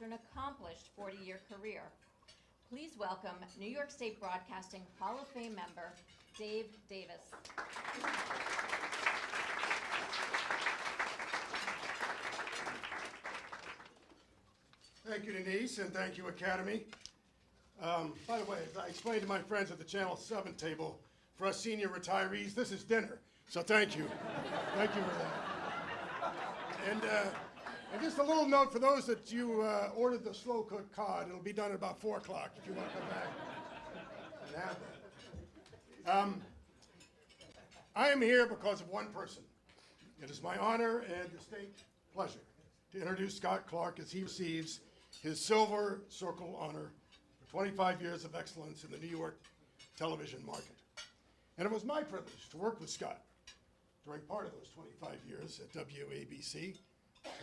after an accomplished 40-year career. Please welcome New York State Broadcasting Hall of Fame member, Dave Davis. Thank you, Denise, and thank you, Academy. By the way, as I explained to my friends at the Channel 7 table, for us senior retirees, this is dinner. So thank you. Thank you for that. And just a little note for those that you ordered the slow-cooked cod. It'll be done at about 4 o'clock if you want to come back and have that. I am here because of one person. It is my honor and distinct pleasure to introduce Scott Clark as he receives his Silver Circle honor for 25 years of excellence in the New York television market. And it was my privilege to work with Scott during part of those 25 years at WABC,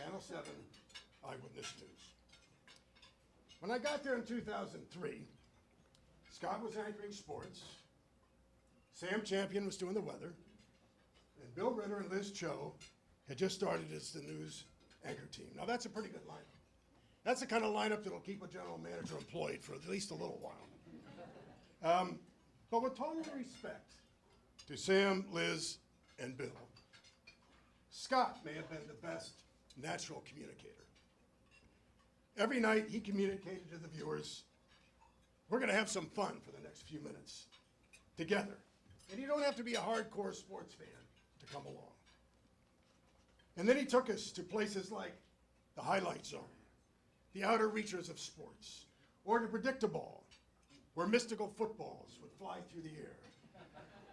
Channel 7, Eyewitness News. When I got there in 2003, Scott was anchoring sports, Sam Champion was doing the weather, and Bill Ritter and Liz Cho had just started as the news anchor team. Now that's a pretty good lineup. That's the kind of lineup that'll keep a general manager employed for at least a little while. But with total respect to Sam, Liz, and Bill, Scott may have been the best natural communicator. Every night he communicated to the viewers, we're going to have some fun for the next few minutes together. And you don't have to be a hardcore sports fan to come along. And then he took us to places like the highlight zone, the outer reaches of sports, or to Predictable, where mystical footballs would fly through the air,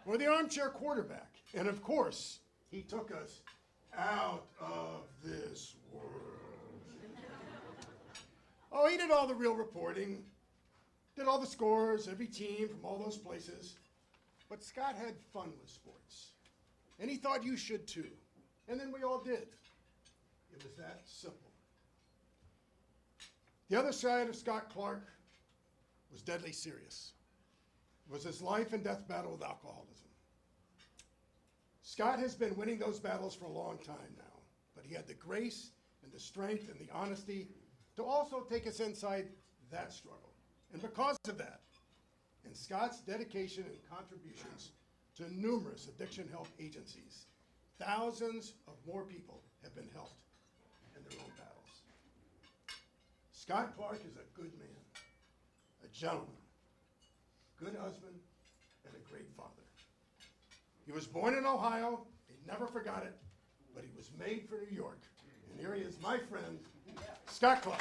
or the armchair quarterback. And of course, he took us out of this world. Oh, he did all the real reporting, did all the scores, every team from all those places. But Scott had fun with sports. And he thought you should too. And then we all did. It was that simple. The other side of Scott Clark was deadly serious. It was his life and death battle with alcoholism. Scott has been winning those battles for a long time now, but he had the grace and the strength and the honesty to also take us inside that struggle. And because of that, and Scott's dedication and contributions to numerous addiction help agencies, thousands of more people have been helped in their own battles. Scott Clark is a good man, a gentleman, good husband, and a great father. He was born in Ohio, he never forgot it, but he was made for New York. And here he is, my friend, Scott Clark.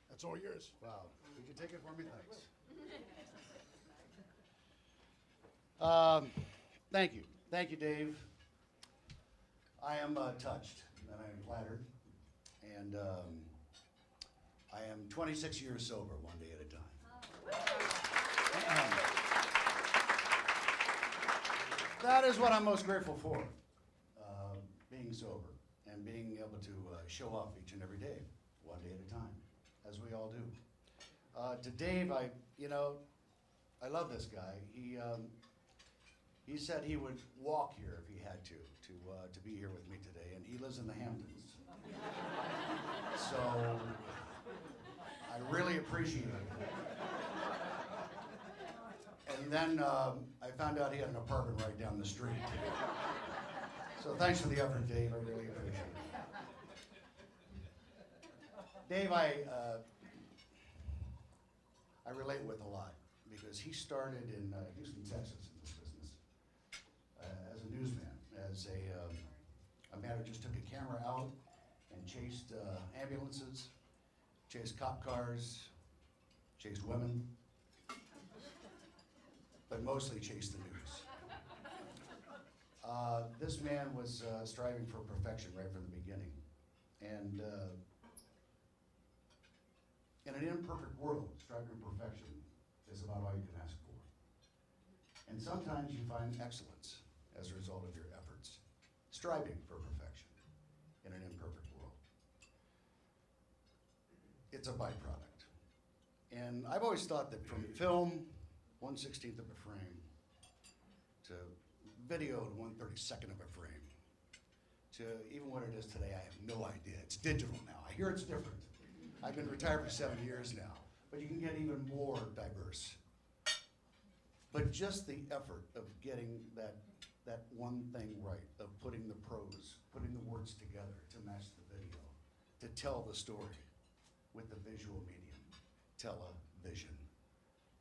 That's all yours. Wow. Could you take it for me? Thanks. Thank you. Thank you, Dave. I am touched and I am flattered. And I am 26 years sober, one day at a time. That is what I'm most grateful for, being sober and being able to show off each and every day, one day at a time, as we all do. To Dave, I love this guy. He said he would walk here if he had to be here with me today, and he lives in the Hamptons. So I really appreciate it. And then I found out he had an apartment right down the street. So thanks for the effort, Dave. I really appreciate it. Dave, I relate with a lot because he started in Houston, Texas in this business as a newsman, as a man who just took a camera out and chased ambulances, chased cop cars, chased women, but mostly chased the news. This man was striving for perfection right from the beginning. And in an imperfect world, striving for perfection is about all you can ask for. And sometimes you find excellence as a result of your efforts, striving for perfection in an imperfect world. It's a byproduct. And I've always thought that from film, 1/16 of a frame, to video to 1/32 of a frame, to even what it is today, I have no idea. It's digital now. I hear it's different. I've been retired for 7 years now, but you can get even more diverse. But just the effort of getting that one thing right, of putting the prose, putting the words together to match the video, to tell the story with the visual medium, television,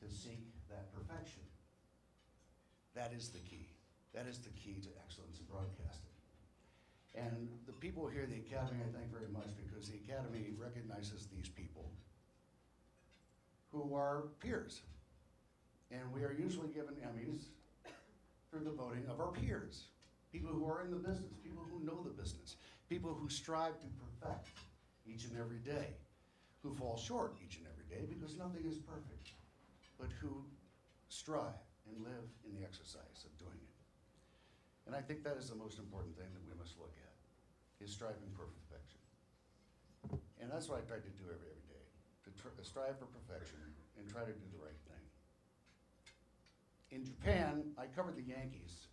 to seek that perfection. That is the key. That is the key to excellence in broadcasting. And the people here at the Academy, I thank very much, because the Academy recognizes these people who are peers. And we are usually given Emmys through the voting of our peers, people who are in the business, people who know the business, people who strive to perfect each and every day, who fall short each and every day because nothing is perfect, but who strive and live in the exercise of doing it. And I think that is the most important thing that we must look at, is striving for perfection. And that's what I try to do every day, to strive for perfection and try to do the right thing. In Japan, I covered the Yankees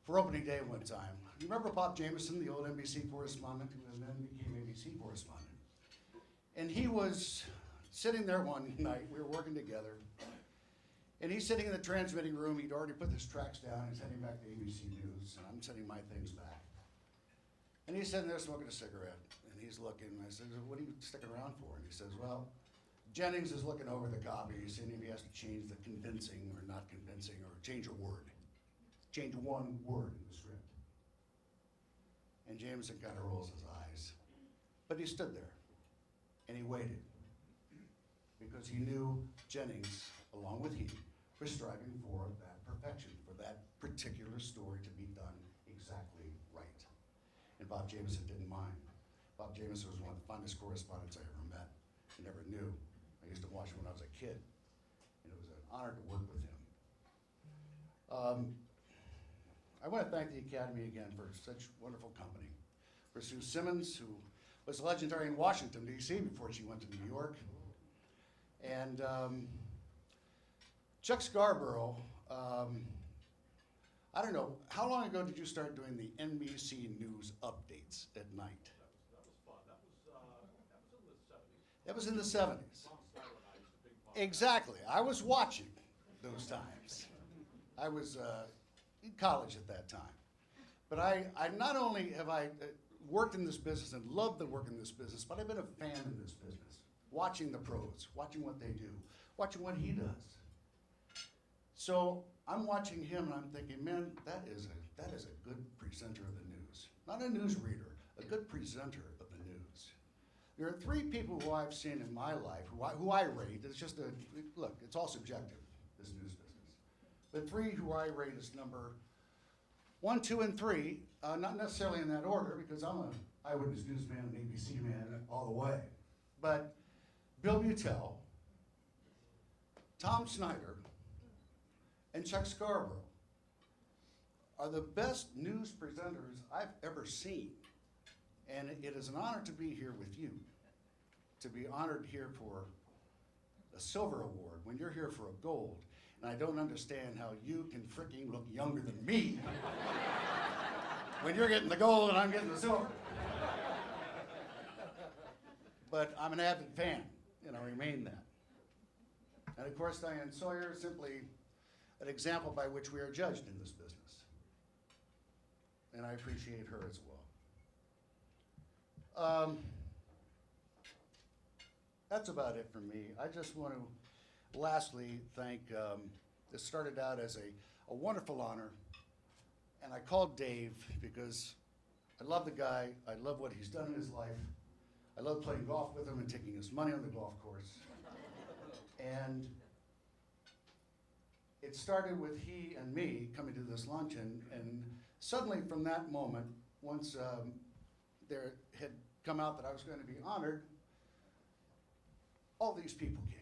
for opening day one time. You remember Bob Jameson, the old NBC correspondent, who then became ABC correspondent? And he was sitting there one night, we were working together, and he's sitting in the transmitting room. He'd already put his tracks down. He's heading back to ABC News, and I'm sending my things back. And he's sitting there smoking a cigarette, and he's looking, and I said, what are you sticking around for? And he says, well, Jennings is looking over the copy, seeing if he has to change the convincing or not convincing, or change a word. Change one word in the script. And Jameson kind of rolls his eyes. But he stood there, and he waited, because he knew Jennings, along with he, was striving for that perfection, for that particular story to be done exactly right. And Bob Jameson didn't mind. Bob Jameson was one of the finest correspondents I ever met and never knew. I used to watch him when I was a kid, and it was an honor to work with him. I want to thank the Academy again for such wonderful company. For Sue Simmons, who was legendary in Washington, D.C. before she went to New York. And Chuck Scarborough, I don't know, how long ago did you start doing the NBC News updates at night? That was fun. That was in the 70s. That was in the 70s. Tom Snyder and I used to big part of that. Exactly. I was watching those times. I was in college at that time. But I not only have I worked in this business and loved the work in this business, but I've been a fan in this business. Watching the pros, watching what they do, watching what he does. So I'm watching him and I'm thinking, man, that is a good presenter of the news. Not a news reader, a good presenter of the news. There are 3 people who I've seen in my life who I rate. It's just look, it's all subjective, this news business. But 3 who I rate as number 1, 2, and 3, not necessarily in that order, because I'm an Eyewitness newsman and ABC man all the way. But Bill Butel, Tom Snyder, and Chuck Scarborough are the best news presenters I've ever seen. And it is an honor to be here with you, to be honored here for a silver award when you're here for a gold. And I don't understand how you can freaking look younger than me when you're getting the gold and I'm getting the silver. But I'm an avid fan, and I remain that. And of course, Diane Sawyer is simply an example by which we are judged in this business. And I appreciate her as well. That's about it for me. I just want to lastly thank, this started out as a wonderful honor, and I called Dave because I love the guy, I love what he's done in his life, I love playing golf with him and taking his money on the golf course. And it started with he and me coming to this luncheon, and suddenly from that moment, once there had come out that I was going to be honored, all these people came.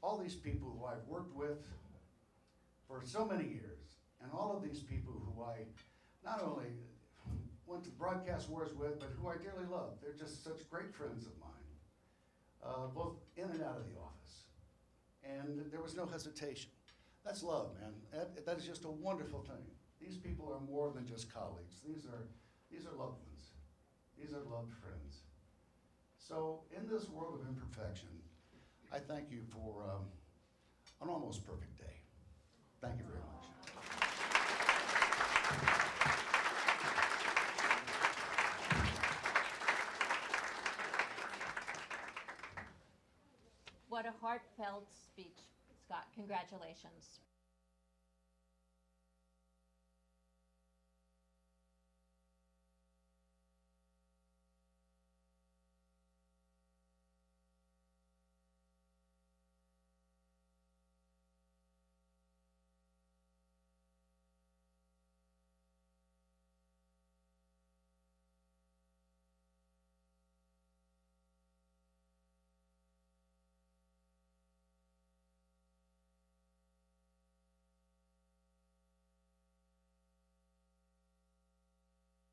All these people who I've worked with for so many years, and all of these people who I not only went to broadcast wars with, but who I dearly love. They're just such great friends of mine. both in and out of the office. And there was no hesitation. That's love, man. That is just a wonderful thing. These people are more than just colleagues. These are loved ones. These are loved friends. So in this world of imperfection, I thank you for an almost perfect day. Thank you very much. What a heartfelt speech, Scott. Congratulations.